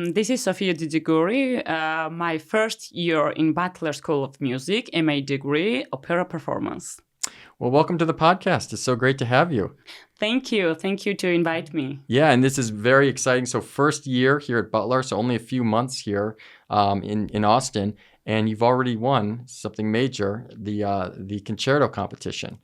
this is Sophio Dzidziguri, my first year in Butler School of Music, MA degree, opera performance. Well, welcome to the podcast. It's so great to have you. Thank you. Thank you to invite me. Yeah, and this is very exciting. So first year here at Butler, so only a few months here in Austin, and you've already won something major, the Concerto competition.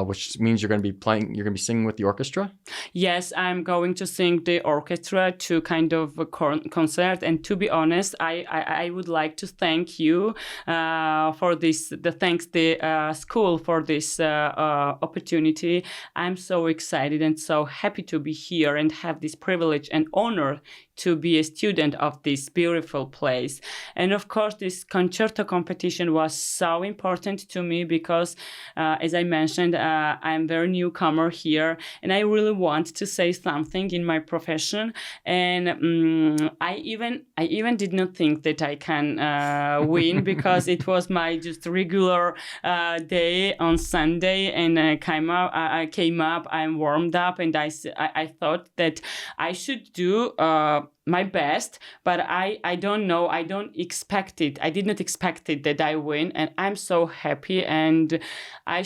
Which means you're going to be singing with the orchestra? Yes, I'm going to sing the orchestra to kind of a concert. And to be honest, I would like to thank you for this, thanks the school for this opportunity. I'm so excited and so happy to be here and have this privilege and honor to be a student of this beautiful place. And of course, this concerto competition was so important to me because, as I mentioned, I'm very newcomer here, and I really want to say something in my profession. And I even did not think that I can win because it was my just regular day on Sunday, and I came up, I'm warmed up, and I thought that I should do my best, but I don't know, I did not expect it that I win, and I'm so happy. And I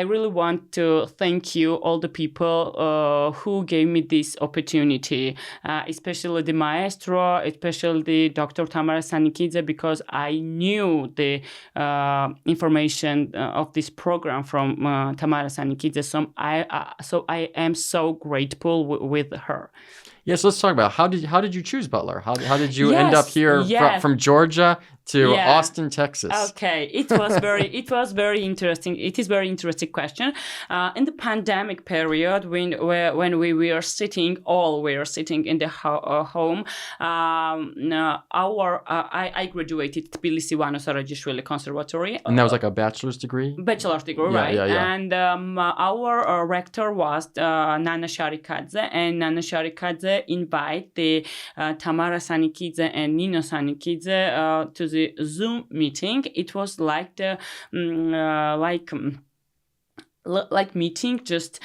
really want to thank you, all the people who gave me this opportunity, especially the maestro, especially Dr. Tamara Sanikidze, because I knew the information of this program from Tamara Sanikidze, so I am so grateful with her. Yes, let's talk about how did you choose Butler? How did you end up here from Georgia to Austin, Texas? Okay, it was very interesting. It is very interesting question. In the pandemic period, when we were sitting in the home, I graduated Tbilisi Ivano Sarajishvili Conservatory. And that was like a bachelor's degree? Bachelor's degree, right. Yeah. And our rector was Nana Sharikadze, and Nana Sharikadze invite the Tamara Sanikidze and Nino Sanikidze to the Zoom meeting. It was like the like meeting just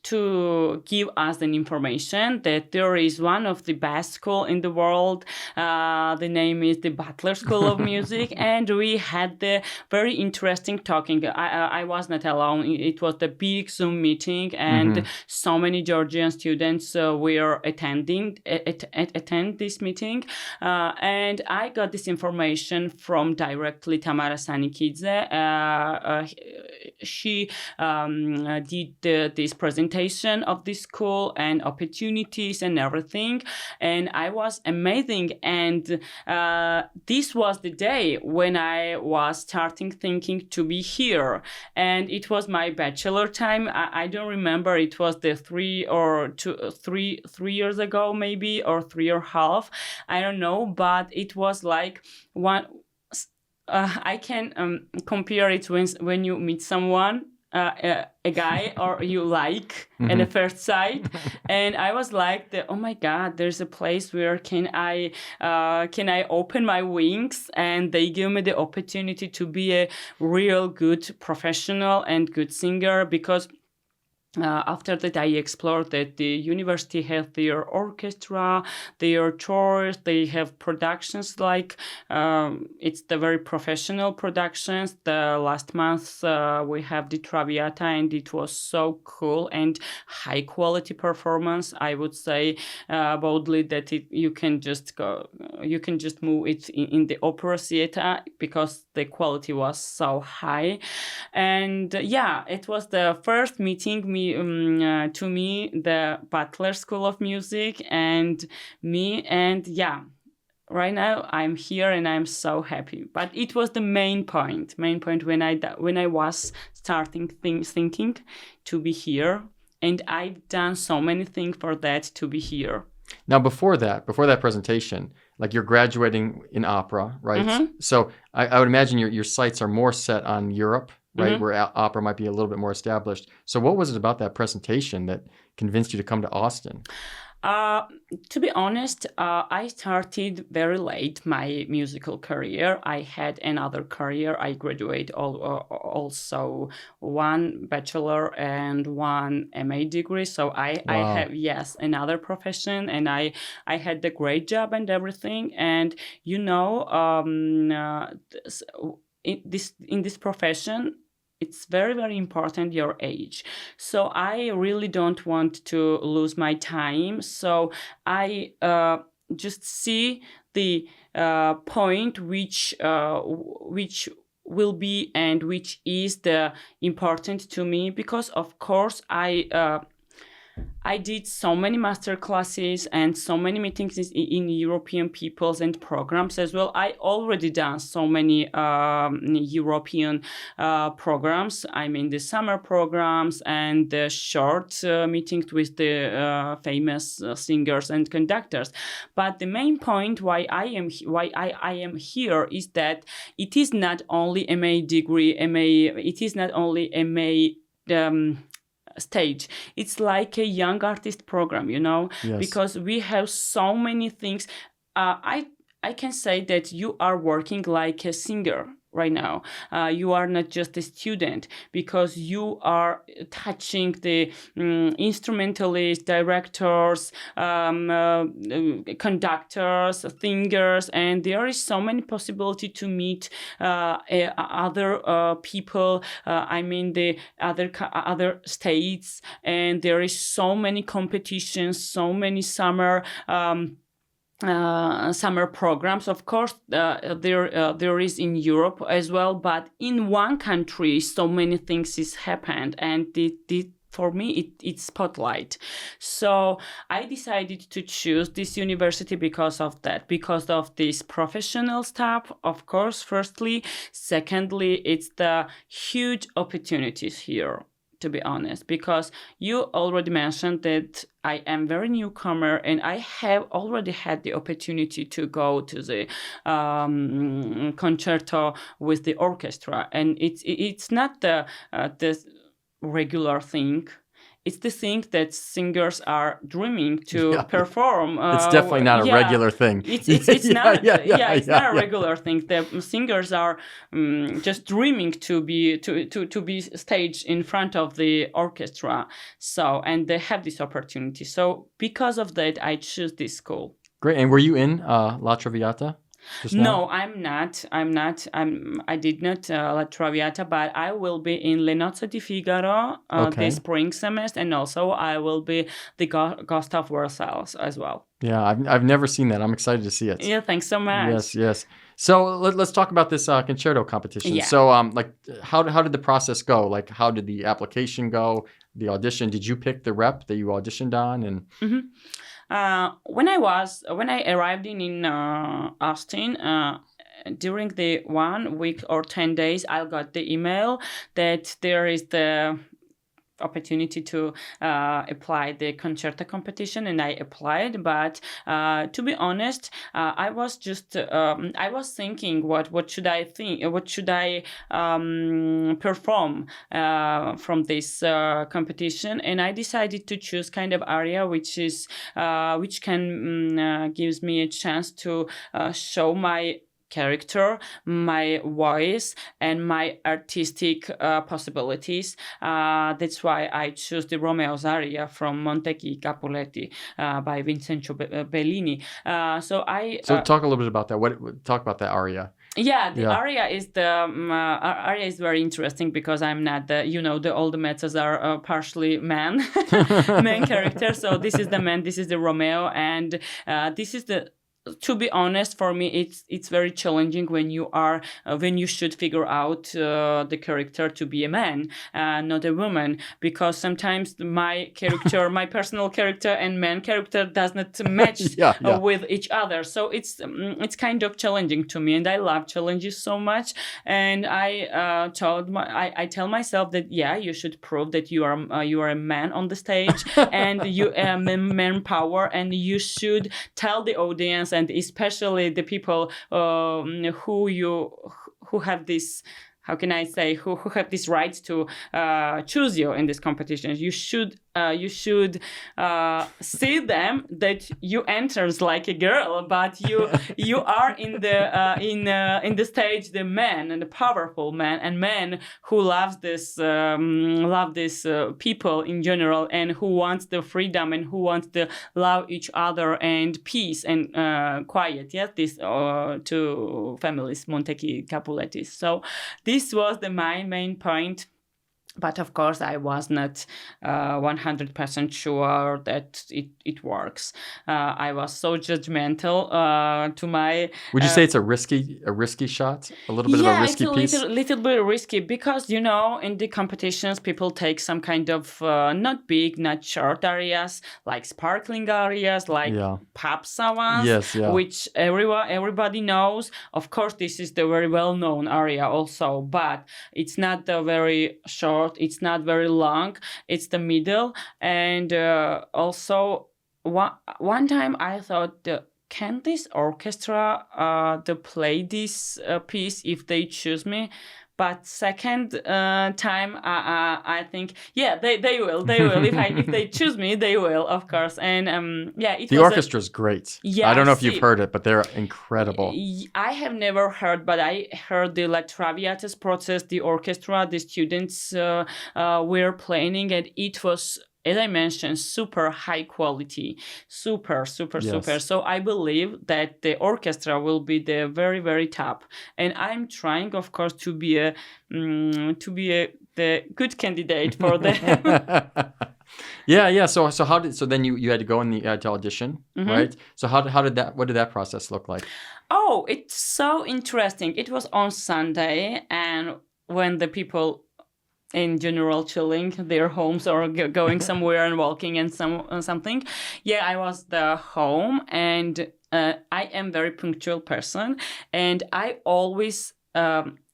to give us an information that there is one of the best school in the world. The name is the Butler School of Music, and we had the very interesting talking. I was not alone. It was the big Zoom meeting, and so many Georgian students were attend this meeting. And I got this information from directly Tamara Sanikidze. She did this presentation of this school and opportunities and everything, and I was amazing. And this was the day when I was starting thinking to be here, and it was my bachelor time. I don't remember, it was the 3 years ago maybe, or 3.5, I don't know, but it was like one. I can compare it when you meet someone, a guy or you like at the first sight, and I was like, oh my God, there's a place where can I open my wings, and they give me the opportunity to be a real good professional and good singer. Because after that, I explored that the university has their orchestra, their tours, they have productions like it's the very professional productions. The last month we have the Traviata, and it was so cool and high quality performance. I would say boldly that you can just move it in the opera theater because the quality was so high. And it was the first meeting to me, the Butler School of Music, and me, and right now I'm here and I'm so happy. But it was the main point when I was starting thinking to be here, and I've done so many things for that to be here. Now, before that presentation, like you're graduating in opera, right? So I would imagine your sights are more set on Europe, right? Where opera might be a little bit more established. So what was it about that presentation that convinced you to come to Austin? Uh, to be honest, I started very late my musical career. I had another career. I graduated also one bachelor and one MA degree. So I Wow. have, yes, another profession, and I had a great job and everything. And in this profession, it's very, very important your age. So I really don't want to lose my time. So I just see the point which will be and which is the important to me, because of course I did so many master classes and so many meetings in European peoples and programs as well. I already done so many European programs. I mean the summer programs and the short meetings with the famous singers and conductors. But the main point why I am here is that it is not only MA degree, it is not only MA stage. It's like a young artist program, Yes. because we have so many things. I can say that you are working like a singer right now. You are not just a student, because you are touching the instrumentalists, directors, conductors, singers, and there is so many possibility to meet other people. I mean the other states, and there is so many competitions, so many summer programs. Of course, there is in Europe as well, but in one country, so many things is happened, and for me, it's spotlight. So I decided to choose this university because of that, because of this professional stuff, of course, firstly. Secondly, it's the huge opportunities here, to be honest, because you already mentioned that I am very newcomer, and I have already had the opportunity to go to the concerto with the orchestra, and it's not the regular thing. It's the thing that singers are dreaming to perform. It's definitely not a regular thing. It's not. It's not a yeah. regular thing. The singers are just dreaming to be staged in front of the orchestra. So, and they have this opportunity. So because of that, I choose this school. Great. And were you in La Traviata? No, I'm not. I did not La Traviata, but I will be in Le Nozze di Figaro this spring semester, and also I will be the Ghost of Versailles as well. Yeah, I've never seen that. I'm excited to see it. Yeah, thanks so much. Yes. So let's talk about this concerto competition. Yeah. So how did the process go? Like, how did the application go? The audition? Did you pick the rep that you auditioned on? And when I arrived in Austin, during the 1 week or 10 days, I got the email that there is the opportunity to apply the concerto competition, and I applied. But to be honest, I was just I was thinking what should I think, what should I perform from this competition, and I decided to choose kind of aria which can gives me a chance to show my character, my voice, and my artistic possibilities. That's why I choose the Romeo's aria from Montecchi Capuletti by Vincenzo Bellini. So talk a little bit about that. Talk about that aria. Yeah, the aria is aria is very interesting, because I'm not all the mezzos are partially man character. So this is the man, this is the Romeo, and this is the. To be honest, for me, it's very challenging when you should figure out the character to be a man, not a woman, because sometimes my character, my personal character and man character does not match with each other. So it's kind of challenging to me, and I love challenges so much. And I tell myself that you should prove that you are a man on the stage and you have man power, and you should tell the audience, and especially the people who have this, how can I say, who have this right to choose you in this competition. You should you should see them that you enters like a girl, but you are in the stage the man and the powerful man and man who loves this people in general and who wants the freedom and who wants to love each other and peace and quiet. Yes, these two families, Montecchi, Capuletti. So this was my main point. But of course, I was not 100% sure that it works. I was so judgmental to my. Would you say it's a risky shot? A little bit of a risky piece? Yeah, it's a little bit risky because, you know, in the competitions, people take some kind of not big, not short areas, like sparkling areas, like pop savans, which everybody knows. Of course, this is the very well-known area also, but it's not the very short. It's not very long. It's the middle. And also, one time I thought, can this orchestra play this piece if they choose me? But second time, I think, they will. If they choose me, they will, of course. And the orchestra is great. Yeah, I don't know if you've heard it, but they're incredible. I have never heard, but I heard the La Traviata's process, the orchestra, the students were playing, and it was, as I mentioned, super high quality, super. So I believe that the orchestra will be the very, very top. And I'm trying, of course, to be the good candidate for them. Yeah. So then you had to go and you had to audition, right? So what did that process look like? Oh, it's so interesting. It was on Sunday, and when the people in general chilling their homes or going somewhere and walking and something. Yeah, I was home, and I am very punctual person, and I always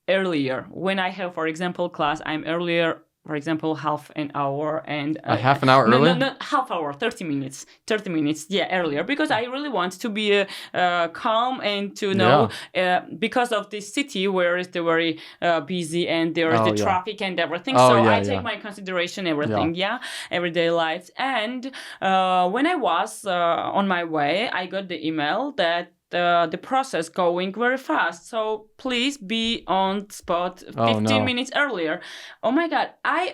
earlier when I have, for example, class, I'm earlier. For example, half an hour and a half an hour earlier? No, half hour, 30 minutes. 30 minutes, earlier, because I really want to be calm and to know because of this city where it's very busy and there is the traffic and everything. I take my consideration everything, everyday life. And when I was on my way, I got the email that the process going very fast, so please be on spot 15 minutes earlier. Oh my god, I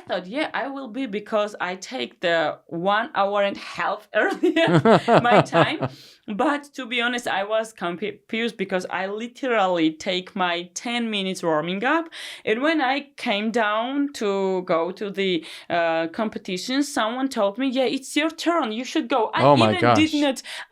thought I will be, because I take the 1 hour and a half earlier my time. But to be honest, I was confused because I literally take my 10 minutes warming up, and when I came down to go to the competition, someone told me, it's your turn, you should go. I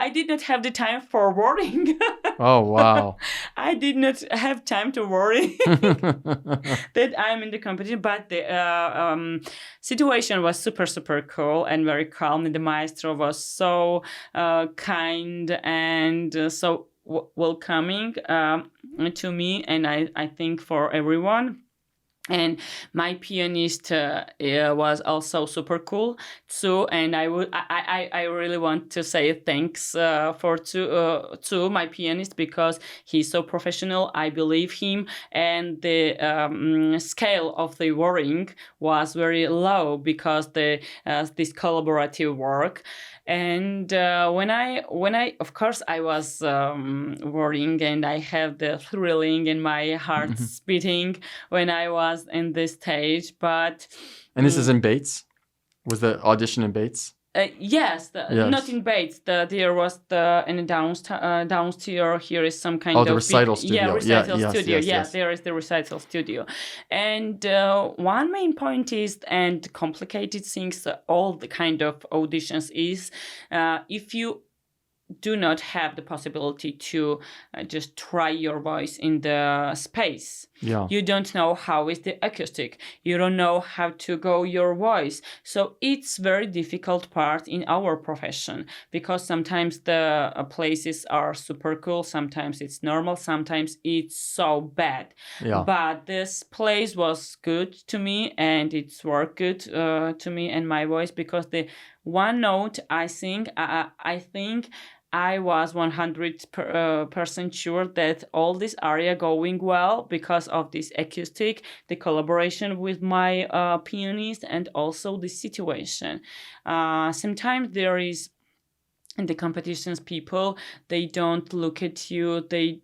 did not have the time for worrying. Oh wow. I did not have time to worry that I'm in the competition, but the situation was super cool and very calm, and the maestro was so kind and so welcoming to me, and I think for everyone. And my pianist was also super cool too, and I really want to say thanks to my pianist, because he's so professional. I believe him, and the scale of the worrying was very low because this collaborative work. And when I of course I was worrying, and I have the thrilling in my heart beating when I was in this stage. And this is in Bates? Was the audition in Bates? Yes. Not in Bates. There was in the downstairs. Here is some kind of the recital studio. Recital studio. Yes, there is the recital studio. And one main point is, and complicated things, all the kind of auditions is, if you do not have the possibility to just try your voice in the space. You don't know how is the acoustic. You don't know how to go your voice. So it's very difficult part in our profession, because sometimes the places are super cool, sometimes it's normal, sometimes it's so bad. But this place was good to me, and it's worked good to me and my voice, because the one note I think I was 100% sure that all this area going well because of this acoustic, the collaboration with my pianist, and also the situation. Sometimes there is in the competitions people, they don't look at you, they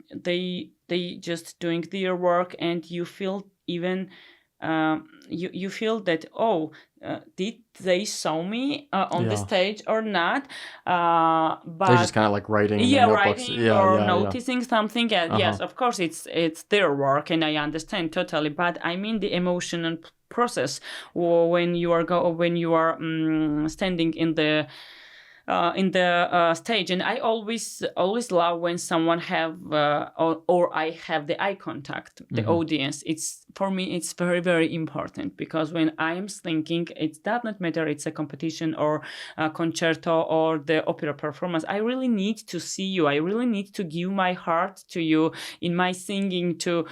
just doing their work, and you feel even you feel that, did they show me on the Yeah. stage or not? They're just But kind of like writing in their yeah, notebooks. writing Yeah, or yeah, yeah. noticing something. Uh-huh. Yes, of course, it's their work, and I understand totally. But I mean the emotional process, or when you are standing in the stage. And I always love when someone have or I have the eye contact, the audience. It's for me, it's very, very important, because when I am thinking, it does not matter it's a competition or a concerto or the opera performance. I really need to see you. I really need to give my heart to you in my singing, to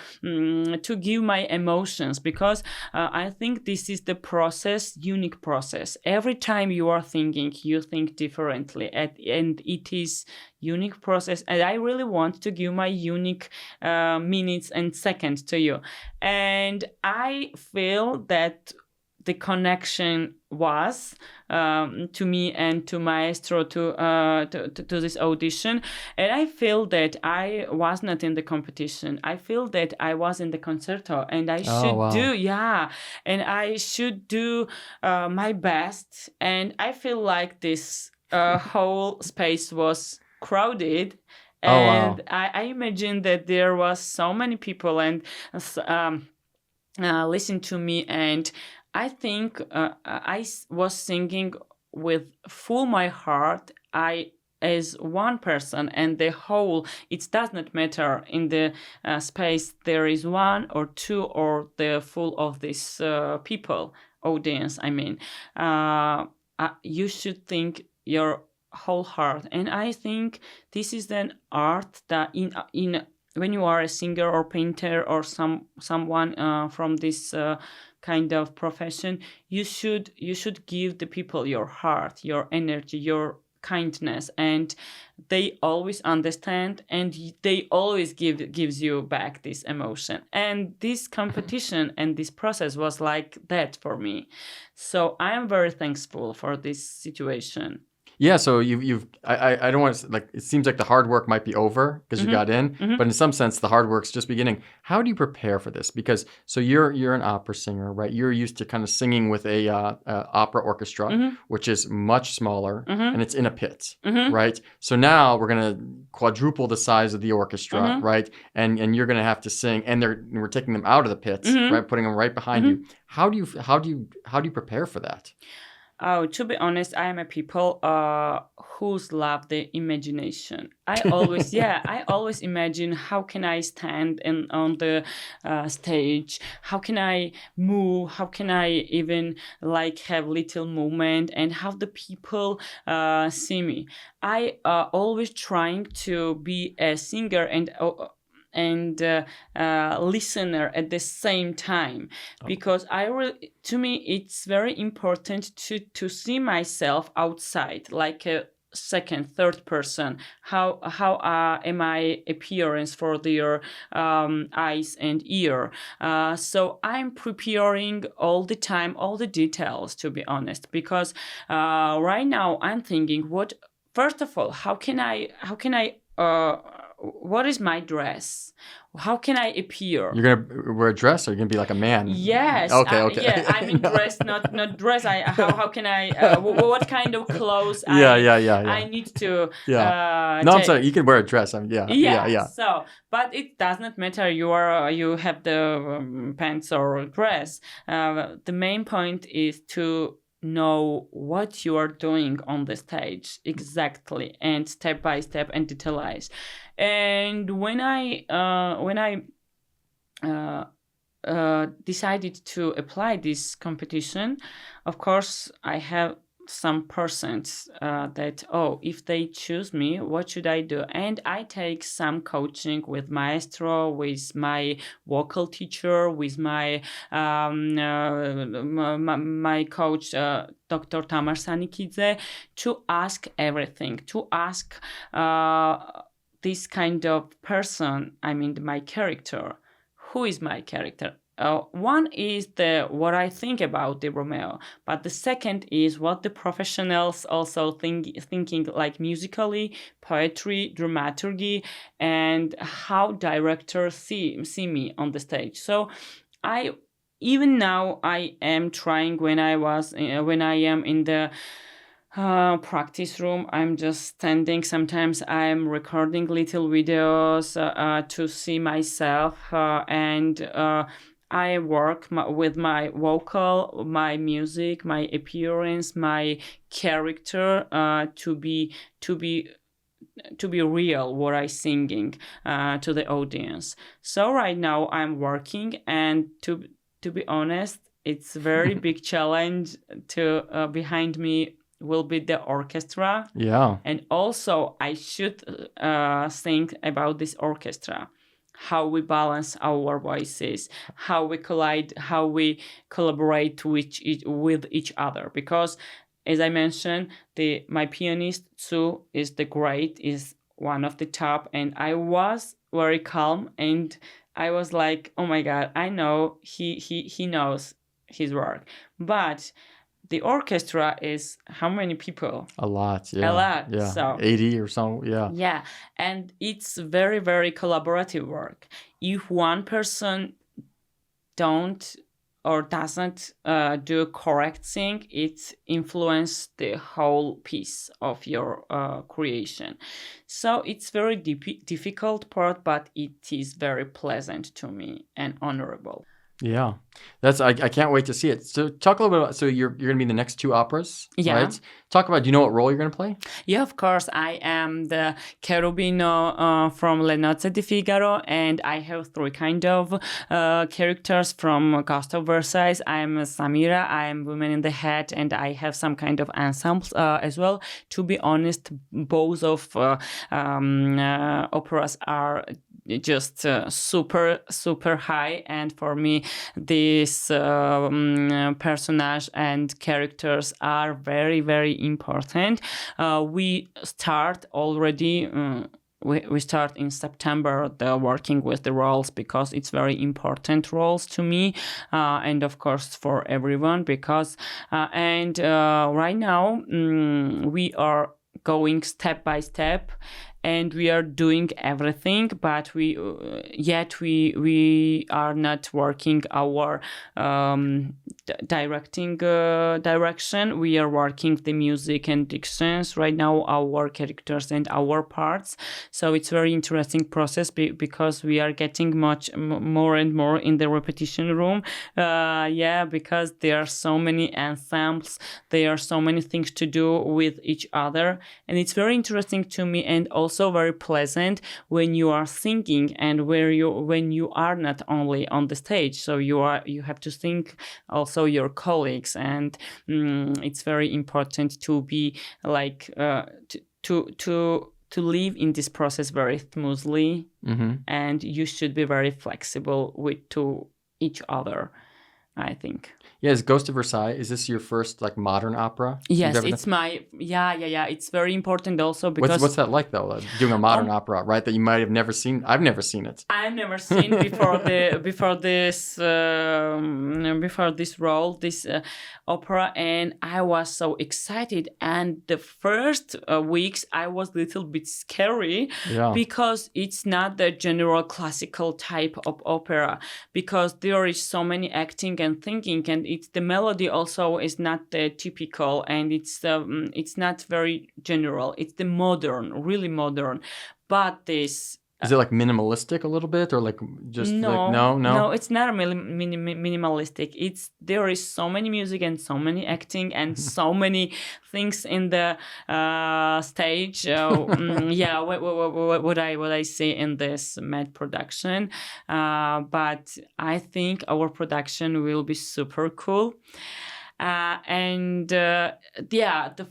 give my emotions, because I think this is the process, unique process. Every time you are thinking, you think differently, and it is unique process. And I really want to give my unique minutes and seconds to you. And I feel that the connection was to me and to Maestro to this audition. And I feel that I was not in the competition. I feel that I was in the concerto, and I should wow. and I should do my best. And I feel like this whole space was crowded. Oh, wow. And I imagine that there was so many people and listen to me, and I think was singing with full my heart. I as one person, and the whole, it does not matter in the space there is one or two or the full of this people audience. I mean, you should think your whole heart. And I think this is an art that in when you are a singer or painter or someone from this kind of profession, you should give the people your heart, your energy, your kindness, and they always understand, and they always gives you back this emotion. And this competition and this process was like that for me. So I am very thankful for this situation. Yeah, so I don't want to, like, it seems like the hard work might be over because you got in, but in some sense the hard work's just beginning. How do you prepare for this? Because so you're an opera singer, right? You're used to kind of singing with a opera orchestra, which is much smaller, and it's in a pit, right? So now we're gonna quadruple the size of the orchestra, right? And you're gonna have to sing, and we're taking them out of the pits, right? Putting them right behind you. How do you prepare for that? Oh, to be honest, I am a people who's love the imagination. I always imagine how can I stand on the stage, how can I move, how can I even like have little movement, and how the people see me. I always trying to be a singer and listener at the same time, because to me it's very important to see myself outside, like a second, third person. How am I appearance for their eyes and ear? So I'm preparing all the time, all the details, to be honest, because right now I'm thinking, what first of all, how can I what is my dress? How can I appear? You're gonna wear a dress, or you're gonna be like a man? Yes. Okay. Yeah, I mean dress, not dress. How can I? What kind of clothes? Yeah. I need to. Yeah. No, I'm sorry. You can wear a dress. Yeah. So, but it does not matter. You have the pants or dress. The main point is to know what you are doing on the stage exactly, and step by step, and detailize. And when I decided to apply this competition, of course I have some persons that, if they choose me, what should I do? And I take some coaching with maestro, with my vocal teacher, with my my coach, Dr. Tamar Sanikidze, to ask everything, to ask this kind of person, I mean my character. Who is my character? One is what I think about the Romeo, but the second is what the professionals also thinking, like musically, poetry, dramaturgy, and how directors see me on the stage. So even now I am trying, when I am in the practice room, I'm just standing. Sometimes I'm recording little videos to see myself, and I work with my vocal, my music, my appearance, my character, to be real what I singing to the audience. So right now I'm working, and to be honest, it's a very big challenge. To behind me will be the orchestra. Yeah. And also I should think about this orchestra, how we balance our voices, how we collide, how we collaborate with each other. Because as I mentioned, my pianist Tsu is one of the top, and I was very calm, and I was like, oh my God, I know he knows his work. But the orchestra is how many people? A lot, yeah. A lot. Yeah. So 80 or so, yeah. Yeah, and it's very, very collaborative work. If one person don't or doesn't do correct thing, it influences the whole piece of your creation. So it's very difficult part, but it is very pleasant to me and honorable. Yeah, I can't wait to see it. So talk a little bit about, so you're going to be in the next two operas, Yeah. right? Talk about, do you know what role you're going to play? Yeah, of course. I am the Cherubino from Le Nozze di Figaro, and I have three kind of characters from Ghost of Versailles. I am Samira, I am Woman in the Hat, and I have some kind of ensembles as well. To be honest, both of operas are just super high, and for me these personage and characters are very important. We start already we start in September working with the roles, because it's very important roles to me, and of course for everyone, because right now we are going step by step, and we are doing everything, but we are not working our directing direction. We are working the music and dictions right now, our characters and our parts. So it's very interesting process, because we are getting much more and more in the repetition room. Because there are so many ensembles, there are so many things to do with each other, and it's very interesting to me, and also very pleasant when you are singing, and when you are not only on the stage, so you have to think also your colleagues, and it's very important to be like to live in this process very smoothly, and you should be very flexible to each other, I think. Yeah, is Ghost of Versailles, is this your first like modern opera? Yes, it's my it's very important also, because what's that like though, doing a modern opera, right? That you might have never seen. I've never seen it. I've never seen before this role, this opera, and I was so excited. And the first weeks I was a little bit scary, because it's not the general classical type of opera, because there is so many acting and thinking, and the melody also is not typical, and it's not very general. It's the really modern, but this. Is it like minimalistic a little bit, or like just no, no? It's not minimalistic. There is so many music and so many acting and so many things in the stage. What I see in this Met production, but I think our production will be super cool. The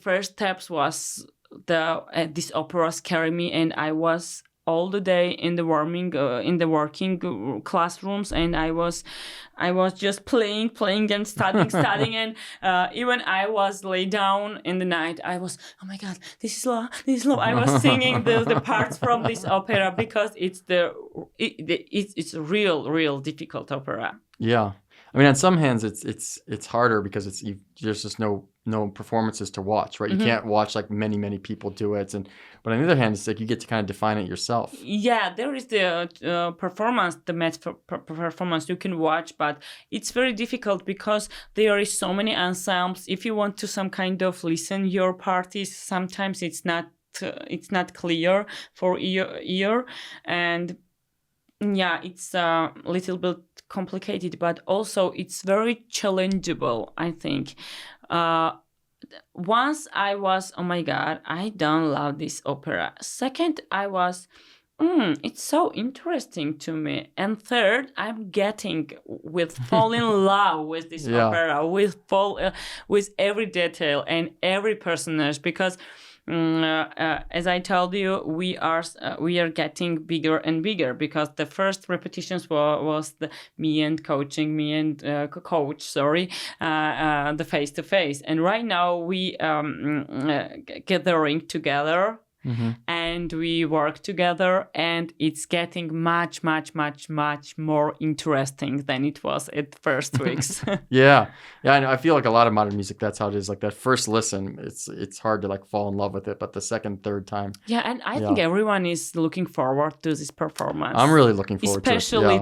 first steps was this operas carry me, and I was all the day in the working classrooms, and I was just playing and studying, and even I was lay down in the night. I was, oh my God, this is love. I was singing the parts from this opera because it's it's real difficult opera. Yeah. I mean, on some hands, it's harder because there's just no performances to watch, right? You can't watch like many people do it, but on the other hand, it's like you get to kind of define it yourself. Yeah, there is the performance, the match performance you can watch, but it's very difficult because there is so many ensembles. If you want to some kind of listen your parties, sometimes it's not clear for ear, and yeah, it's a little bit complicated, but also it's very challengeable, I think. Once I was, oh my God, I don't love this opera. Second, I was, it's so interesting to me. And third, I'm fall in love with this opera, with every detail and every personage, because as I told you, we are getting bigger and bigger, because the first repetitions was me and coach, the face to face, and right now we gathering together. And we work together, and it's getting much more interesting than it was at first weeks. Yeah, I know. I feel like a lot of modern music, that's how it is. Like that first listen, it's hard to like fall in love with it, but the second, third time. Yeah, and I think everyone is looking forward to this performance. I'm really looking forward to it. Especially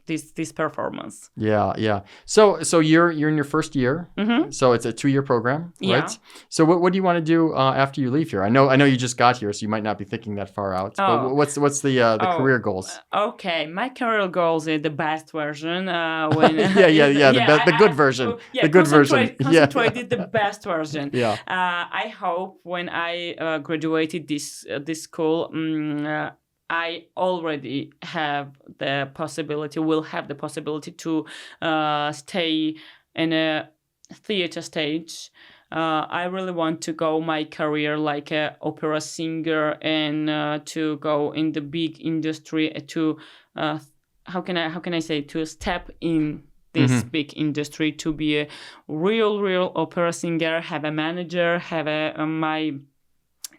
this performance. Yeah. So you're in your first year. So it's a 2-year program, right? Yeah. So what do you want to do after you leave here? I know you just got here, so you might not be thinking that far out. But what's the career goals? Okay, my career goals is the best version. The good version. The good version. Concentrated the best version. Yeah. I hope when I graduated this school, I already will have the possibility to stay in a theater stage. I really want to go my career like an opera singer, and to go in the big industry, to how can I say, to step in this big industry, to be a real opera singer, have a manager, have my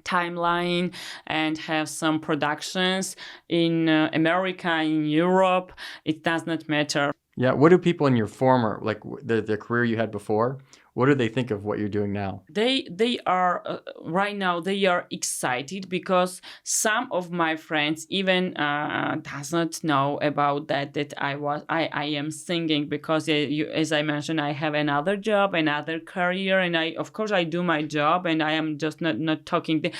timeline, and have some productions in America, in Europe. It does not matter. Yeah. What do people in your former, like the career you had before, what do they think of what you're doing now? They are right now. They are excited because some of my friends even does not know about that I am singing, because as I mentioned, I have another job, another career, and I do my job, and I am just not talking. I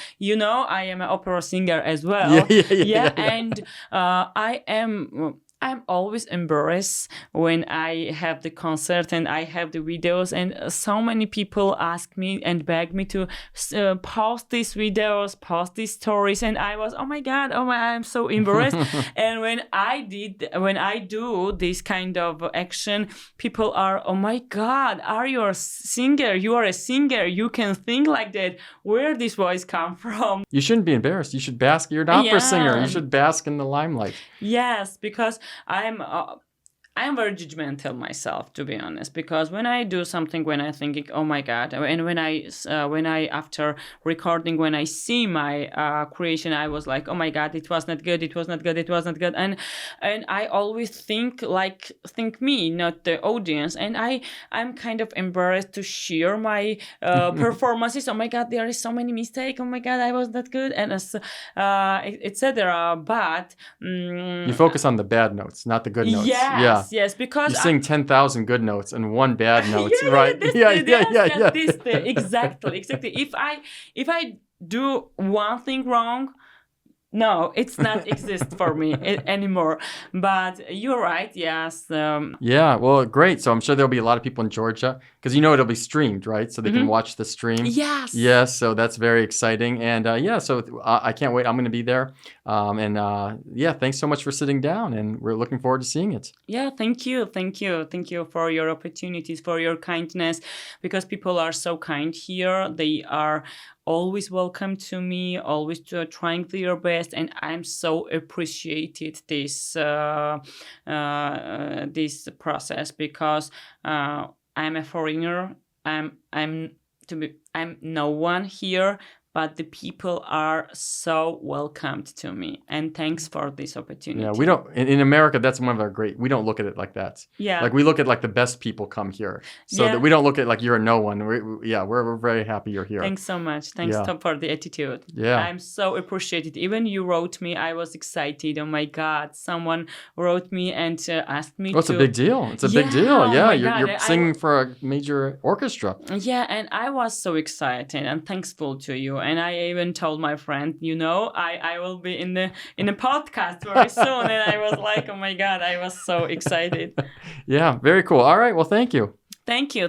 am an opera singer as well. Yeah. And I'm always embarrassed when I have the concert and I have the videos, and so many people ask me and beg me to post these videos, post these stories, and I was, oh my God, I'm so embarrassed. And when I do this kind of action, people are, oh my God, are you a singer? You are a singer. You can think like that. Where this voice come from? You shouldn't be embarrassed. You should bask. You're an opera singer. You should bask in the limelight. Yes, because I'm very judgmental myself, to be honest, because when I do something, when I think, oh my God, and when I after recording, when I see my creation, I was like, oh my God, it was not good, and I always think me, not the audience, and I'm kind of embarrassed to share my performances. Oh my God, there is so many mistakes. Oh my God, I was not good, and etc. But you focus on the bad notes, not the good notes. Yes, because you sing 10,000 good notes and one bad note, right? Exactly. If I do one thing wrong, No, it's not exist for me anymore. But you're right. Yes. Yeah, well, great. So I'm sure there'll be a lot of people in Georgia because it'll be streamed, right? So they can watch the stream. Yes. Yes, so that's very exciting. And yeah, so I can't wait. I'm going to be there. Yeah, thanks so much for sitting down, and we're looking forward to seeing it. Yeah, thank you. Thank you. Thank you for your opportunities, for your kindness, because people are so kind here. They are always welcome to me, always trying their best, and I'm so appreciated this process because I'm a foreigner. I'm no one here, but the people are so welcomed to me, and thanks for this opportunity. Yeah, we don't in America. That's one of our great. We don't look at it like that. Yeah, like we look at like the best people come here, so that we don't look at like you're a no one. We're very happy you're here. Thanks so much. Thanks for the attitude. Yeah, I'm so appreciated. Even you wrote me, I was excited. Oh my God, someone wrote me and asked me. Oh, it's a big deal. It's a big deal. Yeah, you're singing for a major orchestra. Yeah, and I was so excited and thankful to you. And I even told my friend, I will be in the podcast very soon. And I was like, oh my God, I was so excited. Yeah, very cool. All right, well, thank you. Thank you.